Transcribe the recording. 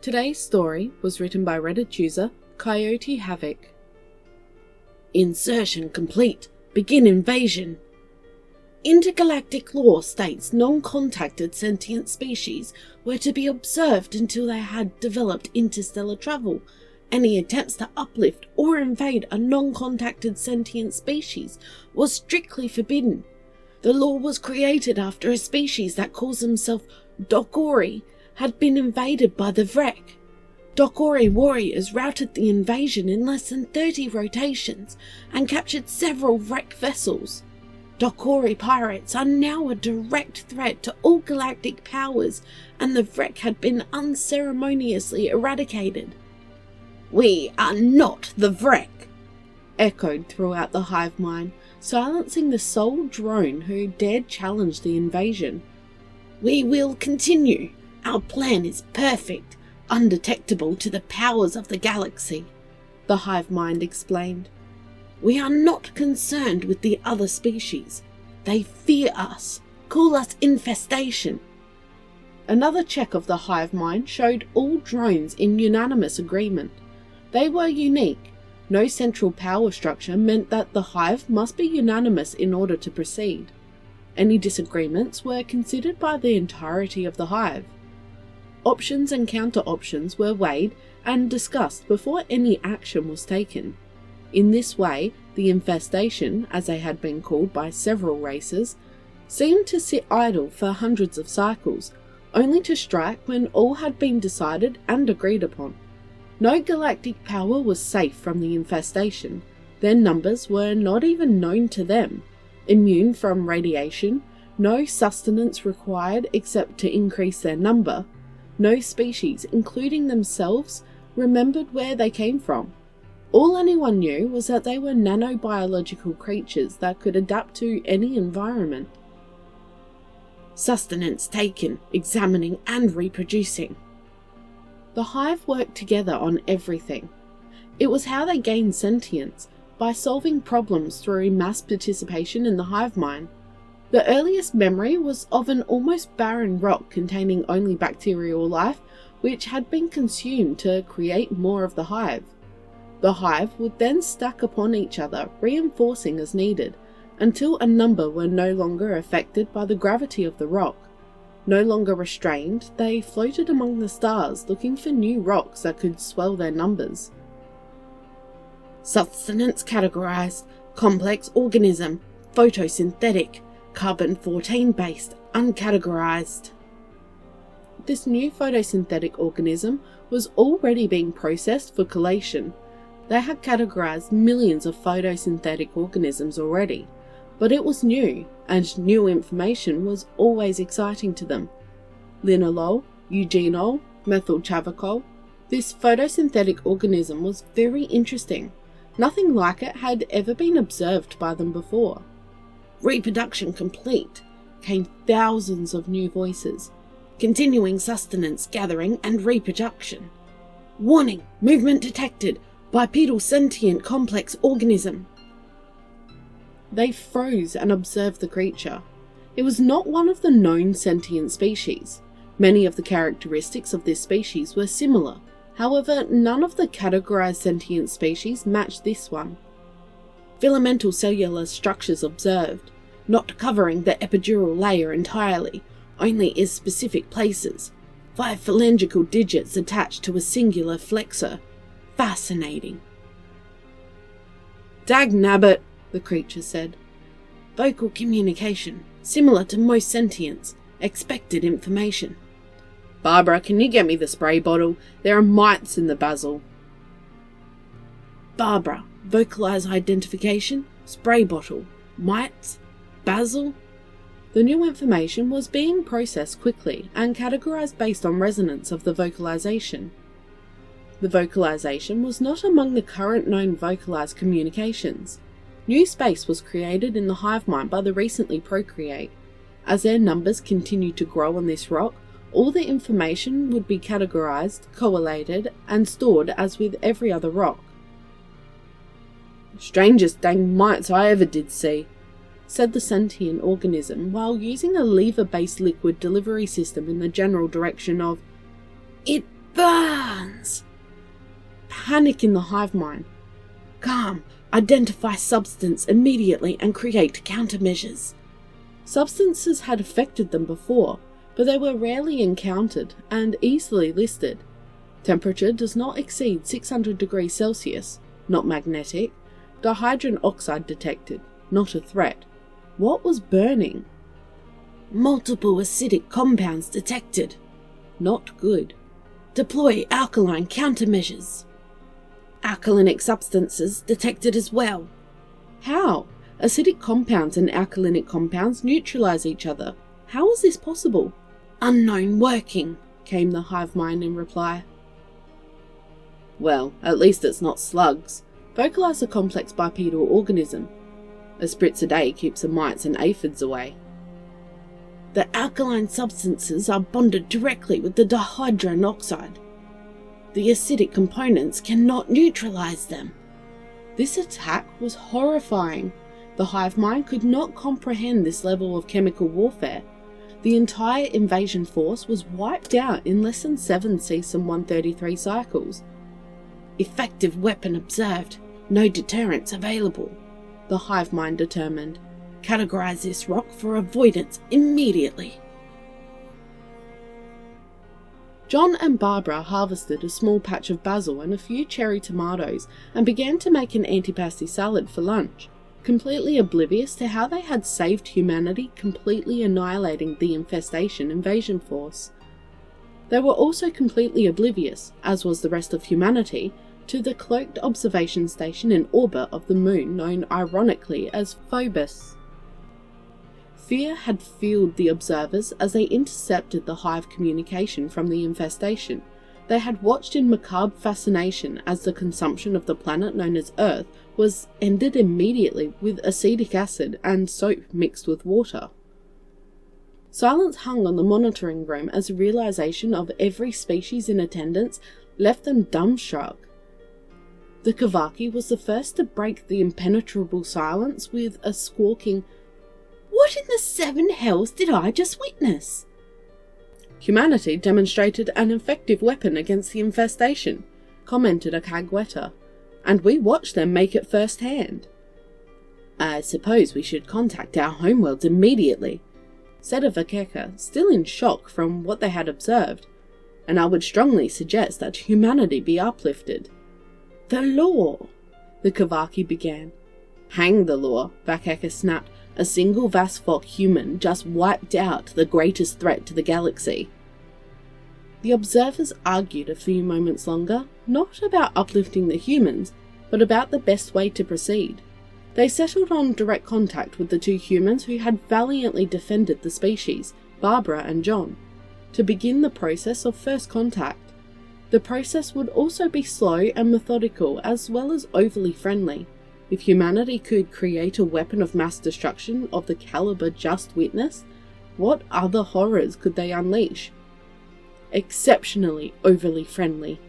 Today's story was written by Reddit user Coyote Havoc. Insertion complete. Begin invasion. Intergalactic law states non-contacted sentient species were to be observed until they had developed interstellar travel. Any attempts to uplift or invade a non-contacted sentient species was strictly forbidden. The law was created after a species that calls himself Dokori had been invaded by the Vrek. Dokori warriors routed the invasion in less than 30 rotations and captured several Vrek vessels. Dokori pirates are now a direct threat to all galactic powers, and the Vrek had been unceremoniously eradicated. "We are not the Vrek," echoed throughout the hive mind, silencing the sole drone who dared challenge the invasion. "We will continue. Our plan is perfect, undetectable to the powers of the galaxy," the hive mind explained. "We are not concerned with the other species. They fear us. Call us Infestation." Another check of the hive mind showed all drones in unanimous agreement. They were unique. No central power structure meant that the hive must be unanimous in order to proceed. Any disagreements were considered by the entirety of the hive. Options and counter-options were weighed and discussed before any action was taken. In this way, the Infestation, as they had been called by several races, seemed to sit idle for hundreds of cycles, only to strike when all had been decided and agreed upon. No galactic power was safe from the Infestation. Their numbers were not even known to them. Immune from radiation, no sustenance required except to increase their number. No species, including themselves, remembered where they came from. All anyone knew was that they were nanobiological creatures that could adapt to any environment. Sustenance taken, examining and reproducing. The hive worked together on everything. It was how they gained sentience, by solving problems through mass participation in the hive mind. The earliest memory was of an almost barren rock containing only bacterial life, which had been consumed to create more of the hive. The hive would then stack upon each other, reinforcing as needed, until a number were no longer affected by the gravity of the rock. No longer restrained, they floated among the stars looking for new rocks that could swell their numbers. Sustenance categorized, complex organism, photosynthetic, carbon-14 based, uncategorized. This new photosynthetic organism was already being processed for collation. They had categorized millions of photosynthetic organisms already, but it was new, and new information was always exciting to them. Linalool, eugenol, methylchavicol. This photosynthetic organism was very interesting. Nothing like it had ever been observed by them before. Reproduction complete, came thousands of new voices. Continuing sustenance gathering and reproduction. Warning, movement detected, bipedal sentient complex organism. They froze and observed the creature. It was not one of the known sentient species. Many of the characteristics of this species were similar. However, none of the categorized sentient species matched this one. Filamental cellular structures observed, not covering the epidural layer entirely, only in specific places. 5 phalangical digits attached to a singular flexor. Fascinating. "Dagnabbit," the creature said. "Vocal communication, similar to most sentients. Expected information." "Barbara, can you get me the spray bottle? There are mites in the basil." "Barbara, vocalize identification, spray bottle, mites, basil." The new information was being processed quickly and categorized based on resonance of the vocalization. The vocalization was not among the current known vocalized communications. New space was created in the hive mind by the recently procreate. As their numbers continued to grow on this rock, all the information would be categorized, collated, and stored as with every other rock. Strangest dang mites I ever did see, said the sentient organism while using a lever-based liquid delivery system in the general direction of, "It burns!" Panic in the hive mind. Calm, identify substance immediately and create countermeasures. Substances had affected them before, but they were rarely encountered and easily listed. Temperature does not exceed 600 degrees Celsius, not magnetic. Dihydrogen oxide detected, not a threat. What was burning? Multiple acidic compounds detected. Not good. Deploy alkaline countermeasures. Alkalinic substances detected as well. How? Acidic compounds and alkalinic compounds neutralize each other. How is this possible? Unknown working, came the hive mind in reply. Well, at least it's not slugs. Vocalize a complex bipedal organism. A spritz a day keeps the mites and aphids away. The alkaline substances are bonded directly with the dihydrogen oxide. The acidic components cannot neutralize them. This attack was horrifying. The hive mind could not comprehend this level of chemical warfare. The entire invasion force was wiped out in less than 7 Cesium 133 cycles. Effective weapon observed. No deterrents available, the hive mind determined. Categorize this rock for avoidance immediately. John and Barbara harvested a small patch of basil and a few cherry tomatoes and began to make an antipasti salad for lunch, completely oblivious to how they had saved humanity, completely annihilating the Infestation invasion force. They were also completely oblivious, as was the rest of humanity, to the cloaked observation station in orbit of the moon known ironically as Phobos. Fear had filled the observers as they intercepted the hive communication from the Infestation. They had watched in macabre fascination as the consumption of the planet known as Earth was ended immediately with acetic acid and soap mixed with water. Silence hung on the monitoring room as the realization of every species in attendance left them dumbstruck. The Kavaki was the first to break the impenetrable silence with a squawking, "What in the 7 hells did I just witness?" Humanity demonstrated an effective weapon against the Infestation, commented a Kagweta, and we watched them make it firsthand. I suppose we should contact our homeworlds immediately, said a Vakeka, still in shock from what they had observed, and I would strongly suggest that humanity be uplifted. The law, the Kavaki began. Hang the law, Vakeka snapped. A single Vasfok human just wiped out the greatest threat to the galaxy. The observers argued a few moments longer, not about uplifting the humans, but about the best way to proceed. They settled on direct contact with the 2 humans who had valiantly defended the species, Barbara and John, to begin the process of first contact. The process would also be slow and methodical as well as overly friendly. If humanity could create a weapon of mass destruction of the caliber just witnessed, what other horrors could they unleash? Exceptionally overly friendly.